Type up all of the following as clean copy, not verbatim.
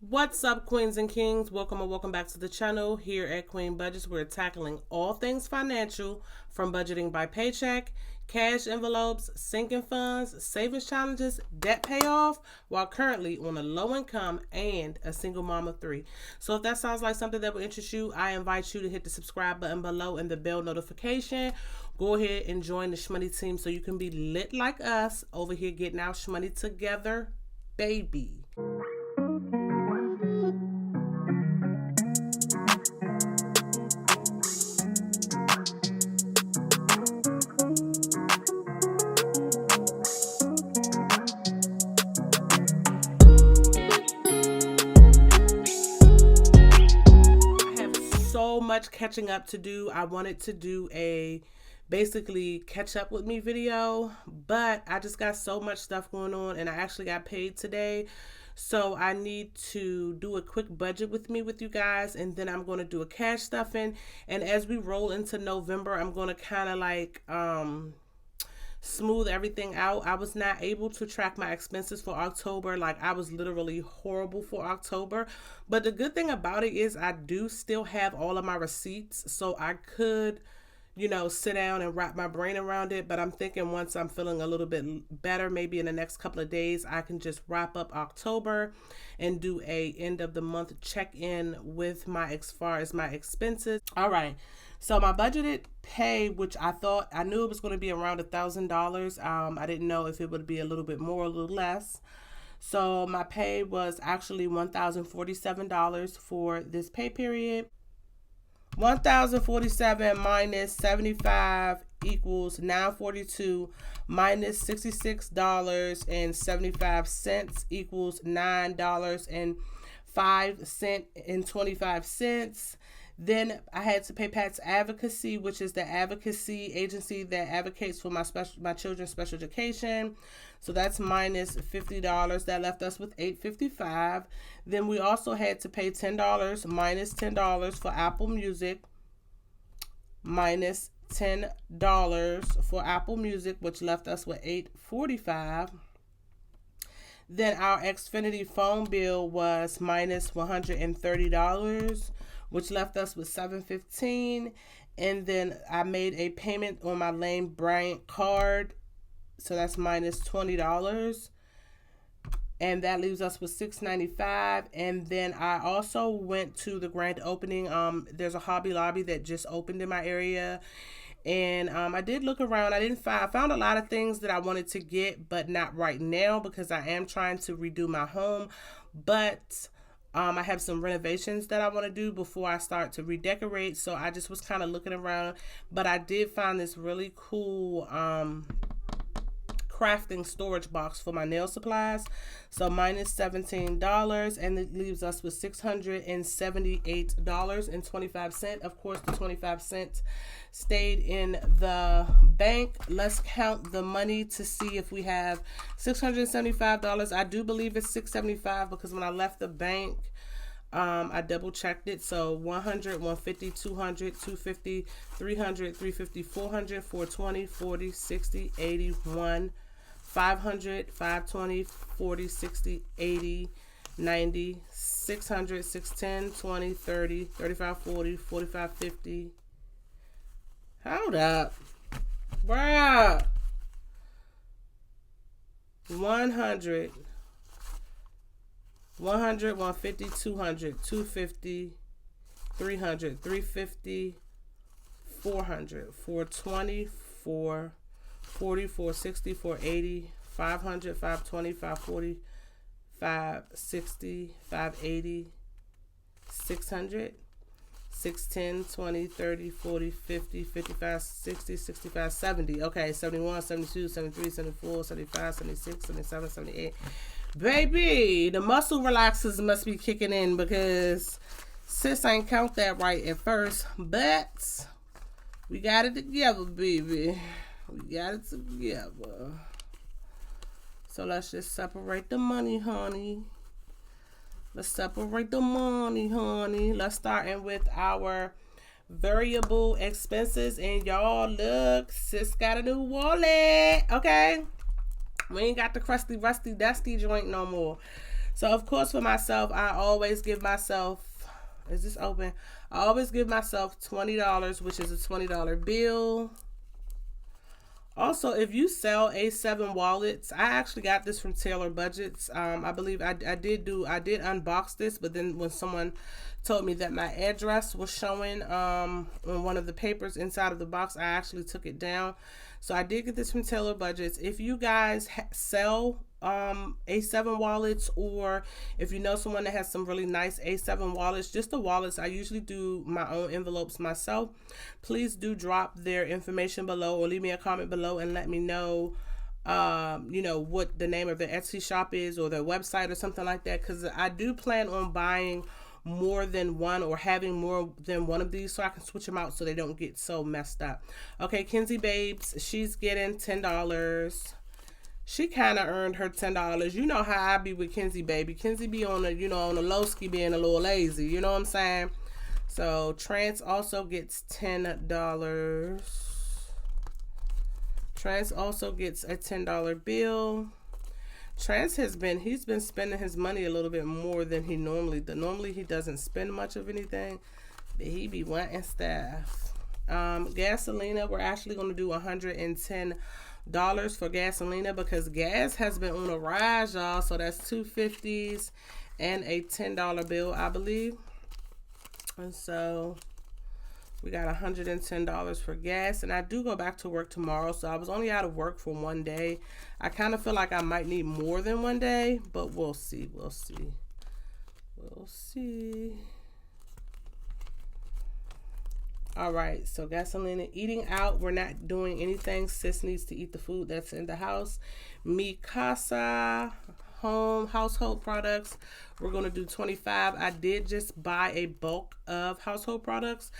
What's up, queens and kings? Welcome or welcome back to the channel. Here at Queen Budgets, we're tackling all things financial, from budgeting by paycheck, cash envelopes, sinking funds, savings challenges, debt payoff, while currently on a low income and a single mom of three. So if that sounds like something that will interest you, I invite you to hit the subscribe button below and the bell notification. Go ahead and join the Shmoney team so you can be lit like us over here getting our shmoney together, baby. Much catching up to do. I wanted to do a basically catch up with me video, but I just got so much stuff going on and I actually got paid today. So I need to do a quick budget with you guys, and then I'm going to do a cash stuffing. And as we roll into November, I'm going to kind of like smooth everything out. I was not able to track my expenses for October. Like, I was literally horrible for October. But the good thing about it is I do still have all of my receipts, so I could, sit down and wrap my brain around it. But I'm thinking once I'm feeling a little bit better, maybe in the next couple of days, I can just wrap up October and do a end of the month check-in with as far as my expenses. All right. So my budgeted pay, which I knew it was going to be around $1,000. I didn't know if it would be a little bit more, a little less. So my pay was actually $1,047 for this pay period. $1,047 minus 75 equals $942, minus $66.75 equals $9.05.25. Then I had to pay Pat's Advocacy, which is the advocacy agency that advocates for my children's special education. So that's minus $50. That left us with $855. Then we also had to pay $10, minus $10 for Apple Music, minus $10 for Apple Music, which left us with $845. Then our Xfinity phone bill was minus $130, which left us with $715. And then I made a payment on my Lane Bryant card, so that's minus $20. And that leaves us with $695. And then I also went to the grand opening. There's a Hobby Lobby that just opened in my area. And I did look around. I found a lot of things that I wanted to get, but not right now because I am trying to redo my home. But I have some renovations that I want to do before I start to redecorate. So I just was kind of looking around, but I did find this really cool crafting storage box for my nail supplies. So minus $17, and it leaves us with $678.25. Of course, the 25 cents stayed in the bank. Let's count the money to see if we have $675. I do believe it's $675 because when I left the bank, I double checked it. So 100, 150, 200, 250, 300, 350, 400, 420, 40, 60, 81, 500, 520, 40, 60, 80, 90, 600, 610, 20, 30, 35, 40, 45, 50. Hold up. Bruh. 100, 150, 200, 250, 300, 350, 400, 420, 440, 460, 480, 500, 520, 540, 560, 580, 600, 610, 20, 30, 40, 50, 55, 60, 65, 70. Okay, 71, 72, 73, 74, 75, 76, 77, 78. Baby, the muscle relaxers must be kicking in because sis ain't count that right at first. But we got it together, baby. We got it together. So let's just separate the money, honey. Let's separate the money, honey. Let's start in with our variable expenses. And y'all, look, sis got a new wallet. Okay. We ain't got the crusty, rusty, dusty joint no more. So of course for myself, I always give myself, is this open? I always give myself $20, which is a $20 bill. Also, if you sell A7 wallets, I actually got this from Taylor Budgets. I believe I did unbox this, but then when someone told me that my address was showing on one of the papers inside of the box, I actually took it down. So I did get this from Taylor Budgets. If you guys sell A7 wallets, or if you know someone that has some really nice A7 wallets, just the wallets, I usually do my own envelopes myself, please do drop their information below or leave me a comment below and let me know you know, what the name of the Etsy shop is or their website or something like that, because I do plan on buying more than one or having more than one of these so I can switch them out so they don't get so messed up. Okay, Kenzie Babes, she's getting $10. She kind of earned her $10. You know how I be with Kenzie, baby. Kenzie be on the, you know, on the low ski, being a little lazy. You know what I'm saying? So Trance also gets $10. Trance also gets a $10 bill. Trance he's been spending his money a little bit more than he normally does. Normally he doesn't spend much of anything, but he be wanting stuff. Gasolina, we're actually going to do $110 for gasolina because gas has been on a rise, y'all. So that's $2.50s and a $10 bill, I believe. And so we got $110 for gas, and I do go back to work tomorrow, so I was only out of work for one day. I kind of feel like I might need more than one day, but we'll see. We'll see. We'll see. All right, so gasolina, eating out, we're not doing anything. Sis needs to eat the food that's in the house. Mi Casa, household products, we're going to do $25. I did just buy a bulk of household products,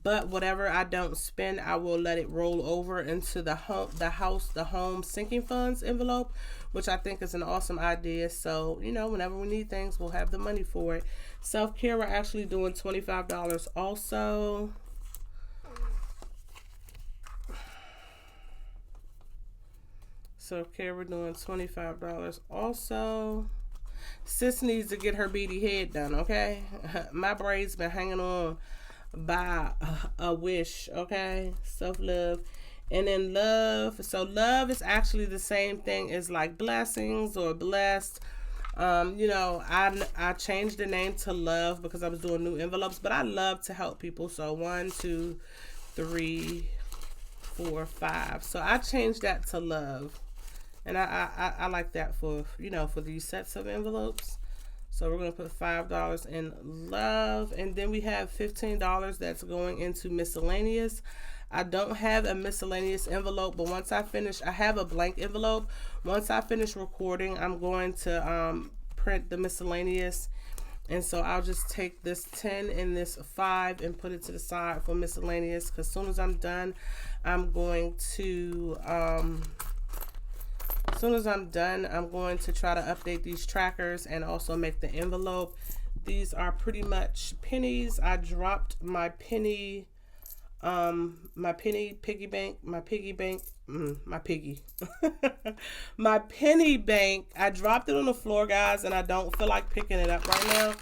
but whatever I don't spend, I will let it roll over into the home sinking funds envelope, which I think is an awesome idea. So, you know, whenever we need things, we'll have the money for it. Self-care, we're actually doing $25 also. Self-care, we're doing $25 also. Sis needs to get her beady head done, okay? My braids been hanging on by a wish, okay? Self-love. And then love. So love is actually the same thing as like blessings or blessed. You know, I changed the name to love because I was doing new envelopes, but I love to help people. So 1, 2, 3, 4, 5. So I changed that to love. And I like that for, you know, for these sets of envelopes. So we're going to put $5 in love. And then we have $15 that's going into miscellaneous. I don't have a miscellaneous envelope, but once I finish, I have a blank envelope. Once I finish recording, I'm going to print the miscellaneous. And so I'll just take this 10 and this 5 and put it to the side for miscellaneous. Because as soon as I'm done, I'm going to... as soon as I'm done, I'm going to try to update these trackers and also make the envelope. These are pretty much pennies. I dropped my penny, my penny bank. My penny bank. I dropped it on the floor, guys, and I don't feel like picking it up right now.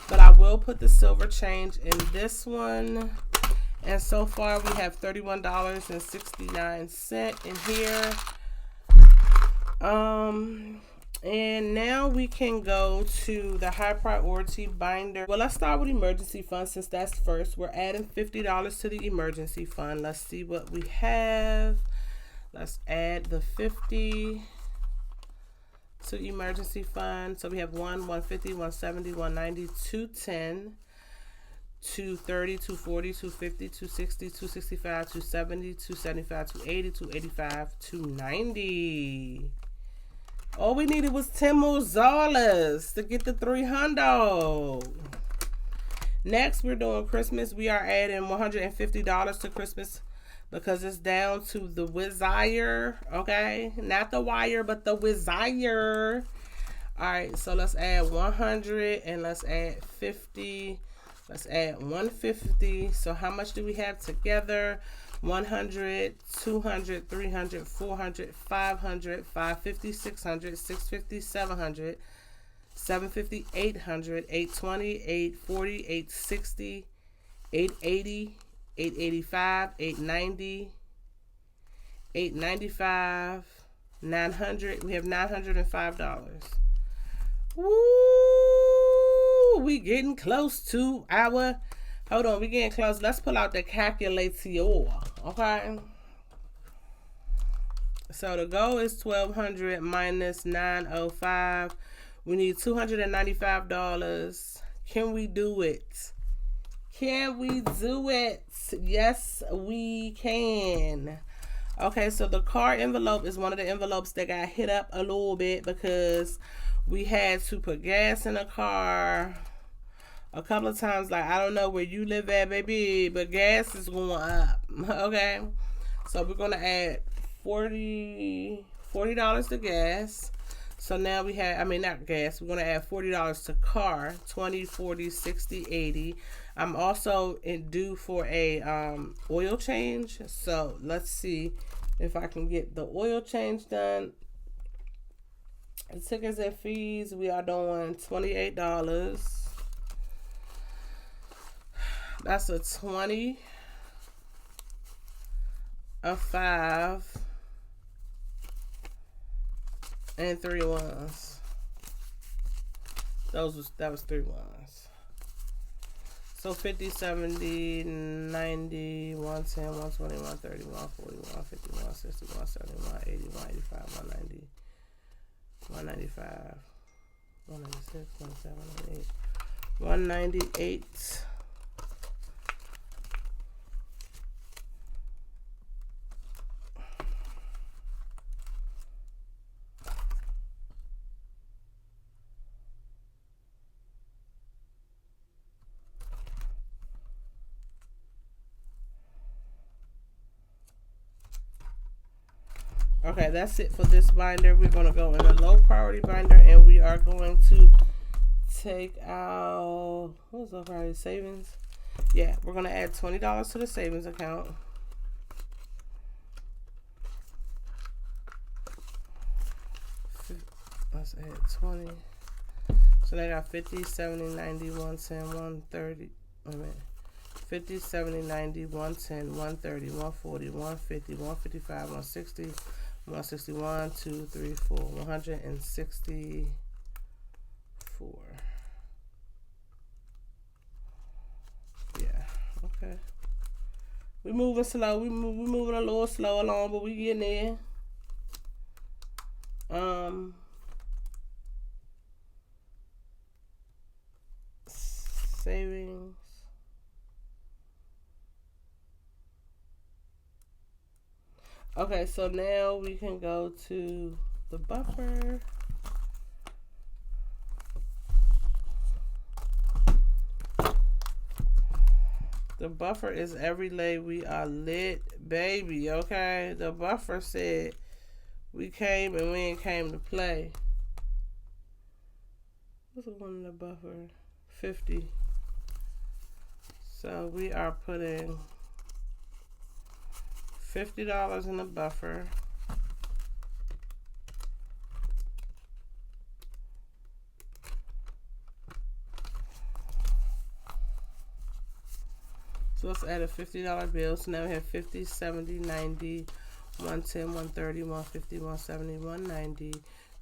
But I will put the silver change in this one. And so far, we have $31.69 in here. And now we can go to the high priority binder. Well, let's start with emergency fund since that's first. We're adding $50 to the emergency fund. Let's see what we have. Let's add the 50 to emergency fund. So we have 150, 170, 190, 210, 230, 240, 250, 260, 265, 270, 275, 280, 285, 290. All we needed was 10 more dollars to get the 300. Next, we're doing Christmas. We are adding $150 to Christmas because it's down to the Wizire, okay? Not the wire, but the Wizire. All right, so let's add 100 and let's add 50. Let's add 150. So how much do we have together? 100, 200, 300, 400, 500, 550, 600, 650, 700, 750, 800, 820, 840, 860, 880, 885, 890, 895, 900. We have $905. Woo! We getting close to our. Hold on, we getting close. Let's pull out the calculator. Okay. So the goal is 1,200 minus 905. We need $295. Can we do it? Can we do it? Yes, we can. Okay, so the car envelope is one of the envelopes that got hit up a little bit because we had to put gas in the car a couple of times. Like, I don't know where you live at, baby, but gas is going up. Okay, so we're going to add $40 to gas. So now we have, I mean, not gas, we're going to add $40 to car, 20, 40, 60, 80. I'm also due for a oil change. So let's see if I can get the oil change done. The tickets and fees, we are doing $28. That's a 20, a 5, and 3 ones. That was 3 ones. So 50, 70, 90, 110, 120, 130, 140, 150, 160, 170, 180, 185, 190, 195, 196, 197, 198. Okay, that's it for this binder. We're going to go in a low priority binder, and we are going to take out, what's low priority savings? Yeah, we're going to add $20 to the savings account. Let's add 20. So they got 50, 70, 90, 110, 130. Wait a minute. 50, 70, 90, 110, 130, 140, 150, 155, 160, 161, 2, 3, 4, 164. Yeah, okay. We moving slow. We moving a little slow along, but we getting there. Savings. Okay, so now we can go to the buffer. The buffer is every lay we are lit, baby, okay? The buffer said we came and we ain't came to play. What's the one in the buffer? 50. So we are putting $50 in the buffer. So let's add a $50 bill. So now we have 50, 70, 90, 110, 130, 150, 170, 190,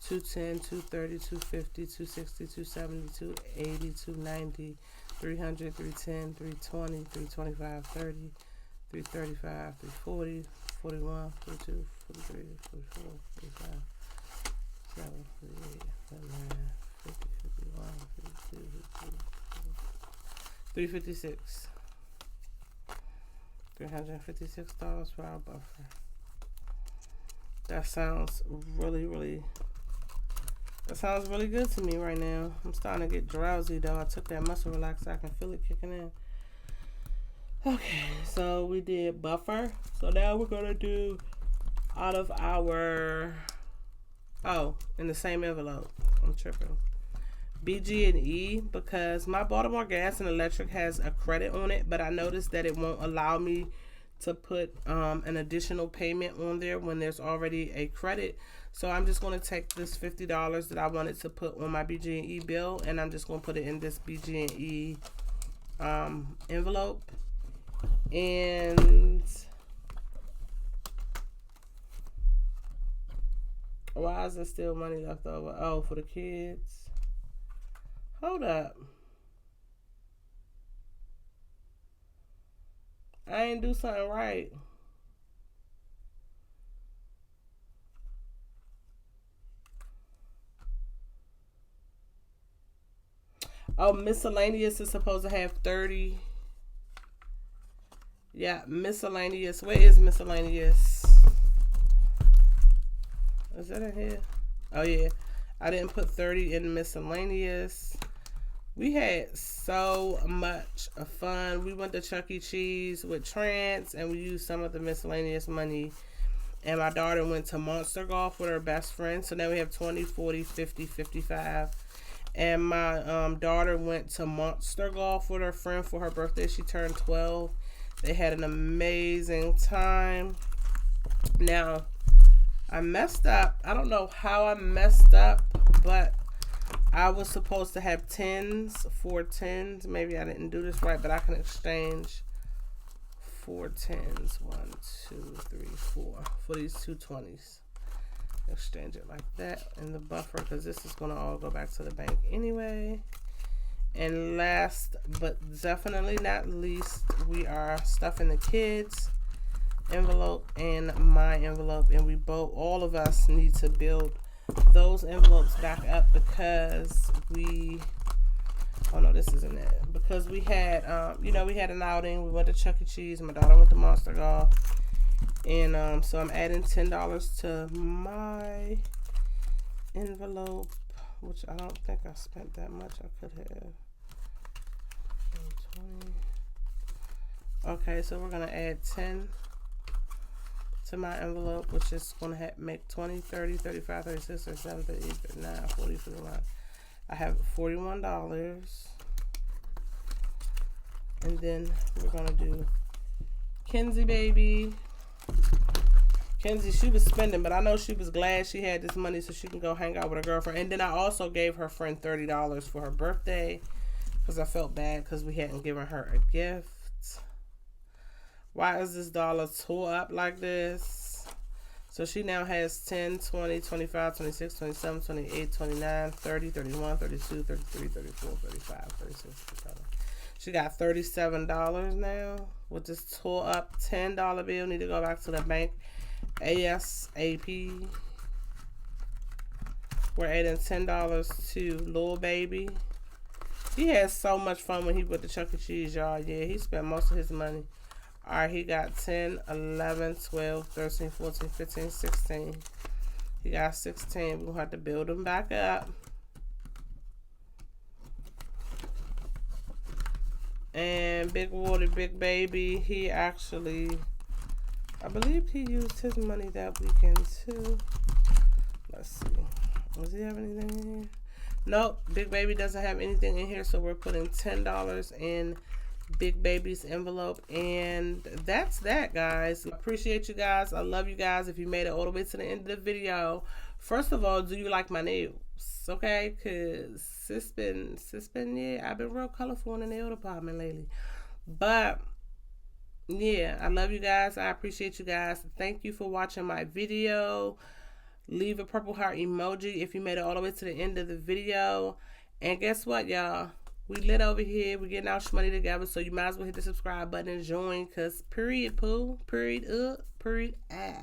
210, 230, 250, 260, 270, 280, 290, 300, 310, 320, 325, 30, 335, 340, 41, 42, 43, 44, 45, 7, 48, 49, 50, 51, 52, 356. $356 for our buffer. That sounds really good to me right now. I'm starting to get drowsy though. I took that muscle relaxer. I can feel it kicking in. Okay, so we did buffer. So now we're gonna do out of our, in the same envelope. I'm tripping. BG and E, because my Baltimore Gas and Electric has a credit on it, but I noticed that it won't allow me to put an additional payment on there when there's already a credit. So I'm just going to take this $50 that I wanted to put on my BG&E bill, and I'm just going to put it in this BG&E envelope. And why is there still money left over? Oh, for the kids. Hold up. I ain't do something right. Oh, miscellaneous is supposed to have 30. Yeah, miscellaneous. Where is miscellaneous? Is that in here? Oh, yeah. I didn't put 30 in miscellaneous. We had so much fun. We went to Chuck E. Cheese with Trance, and we used some of the miscellaneous money. And my daughter went to Monster Golf with her best friend. So now we have 20, 40, 50, 55. And my daughter went to Monster Golf with her friend for her birthday. She turned 12. They had an amazing time. Now, I messed up. I don't know how I messed up, but I was supposed to have 10s, 4 10s. Maybe I didn't do this right, but I can exchange 4 10s. 1, 2, 3, 4 for these 2 20s. Exchange it like that in the buffer, because this is going to all go back to the bank anyway. And last but definitely not least, we are stuffing the kids envelope and my envelope, and we both, all of us, need to build those envelopes back up, because we, oh no, this isn't it, because we had you know, we had an outing. We went to Chuck E. Cheese. My daughter went to Monster Golf, and so I'm adding $10 to my envelope, which I don't think I spent that much. I could have 20. Okay, so we're gonna add 10 to my envelope, which is going to make 20, 30, 35, 36, 37, 38, 39, 40, 41. I have $41. And then we're going to do Kenzie, baby. Kenzie, she was spending, but I know she was glad she had this money so she can go hang out with her girlfriend. And then I also gave her friend $30 for her birthday, because I felt bad because we hadn't given her a gift. Why is this dollar tore up like this? So she now has 10, 20, 25, 26, 27, 28, 29, 30, 31, 32, 33, 34, 35, 36, 37. She got $37 now with this tore up $10 bill. Need to go back to the bank ASAP. We're adding $10 to Lil Baby. He had so much fun when he went to Chuck E. Cheese, y'all. Yeah, he spent most of his money. All right, he got 10, 11, 12, 13, 14, 15, 16. He got 16. We're going to have to build him back up. And Big Water, Big Baby, he actually, I believe he used his money that weekend too. Let's see. Does he have anything in here? Nope, Big Baby doesn't have anything in here, so we're putting $10 in Big Baby's envelope. And that's that, guys. Appreciate you guys. I love you guys. If you made it all the way to the end of the video, first of all, do you like my nails? Okay, because sis been, yeah, I've been real colorful in the nail department lately. But yeah, I love you guys. I appreciate you guys. Thank you for watching my video. Leave a purple heart emoji if you made it all the way to the end of the video. And guess what, y'all? We lit over here. We're getting our money together. So you might as well hit the subscribe button and join. Because period, poo. Period, period, ah.